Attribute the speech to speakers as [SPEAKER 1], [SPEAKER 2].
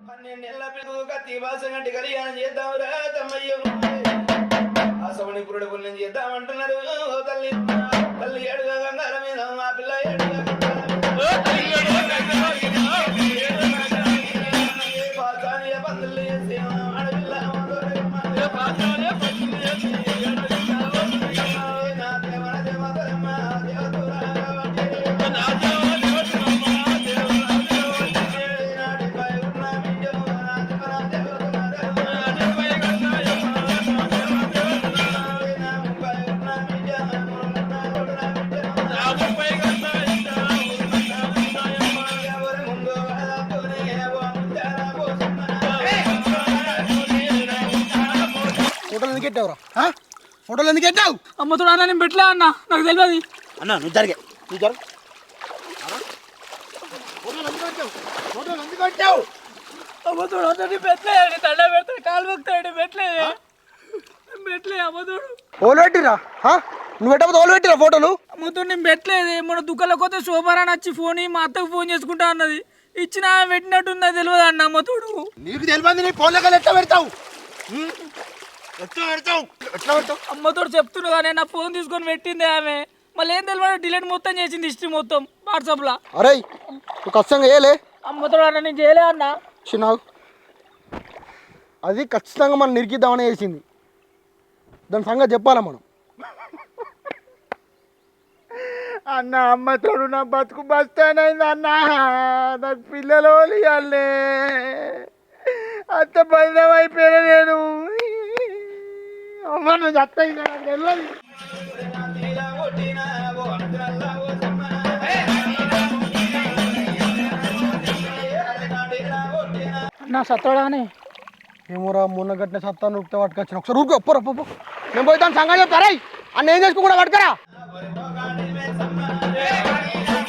[SPEAKER 1] 12 పిల్లలు కత్తి వాసంగంటి కళ్యాణం చేద్దాంరా తమ్మయ్య అసవని పురుడు పుణ్యం చేద్దామంటున్నారు ఓ తల్లి తల్లి ఏడుగా గంగాల మీద మా పిల్ల ఏడుగా పాతానియ పందులు చేసి ఆడపిల్ల నా దేవన దేవతరమ్మ దేవతురా
[SPEAKER 2] ఫోటోలు ఎందుకు పెట్టావురా ఫోటోలు ఎందుకు పెట్టావు
[SPEAKER 3] అమ్మతో అన్న నేను పెట్టలే అన్న నాకు తెలియదు
[SPEAKER 2] అన్న నువ్వు జరిగే నువ్వు జరుగు ఫోటోలు ఎందుకు పెట్టావు
[SPEAKER 3] అమ్మతోడు అతన్ని పెట్టలే తండ పెడతాడు కాలు పెడతాడు పెట్టలే అమ్మతోడు
[SPEAKER 2] ఓలు పెట్టిరా నువ్వు పెట్టకపోతే ఓలు పెట్టిరా ఫోటోలు
[SPEAKER 3] అమ్మతోడు నేను పెట్టలేదు మన దుకాణంలోకి పోతే శోభారాన్ని వచ్చి ఫోన్ మా అత్తకు ఫోన్ చేసుకుంటా అన్నది ఇచ్చిన పెట్టినట్టుందా తెలియదు అన్న అమ్మతోడు
[SPEAKER 2] నీకు తెలియదు నీ ఫోన్లో ఎట్లా పెడతావు ఎట్లా పెడతావు
[SPEAKER 3] అమ్మతోడు చెప్తున్నా కానీ నా ఫోన్ తీసుకొని పెట్టింది ఆమె మళ్ళీ ఏం తెలియదు డిలీట్ మొత్తం చేసింది హిస్టరీ మొత్తం వాట్సాప్లో
[SPEAKER 2] అరే నువ్వు ఖచ్చితంగా వేయలే
[SPEAKER 3] అమ్మతోడు అన్న నేను చేయలే అన్న
[SPEAKER 2] చిన్నావు అది ఖచ్చితంగా మనం నిరికిద్దామని వేసింది దాని సంగతి చెప్పాలా మనం
[SPEAKER 4] అన్న అమ్మతోడు నా బతుకు బస్తానైంది అన్న నాకు పిల్లలు ఇవ్వాలే అంత బలం అయిపోయినా నేను అమ్మ నువ్వు చెత్త తెలియదు
[SPEAKER 3] నా సత్తోడానే
[SPEAKER 2] ఏమోరా మొన్న గట్టిన సత్తా నూపితే పట్టుకొచ్చిన ఒకసారి ఊరికి ఒప్పరు నేను పోయి దాని సంగతి చెప్తారా అన్న ఏం చేసుకోకుండా పట్టుకరా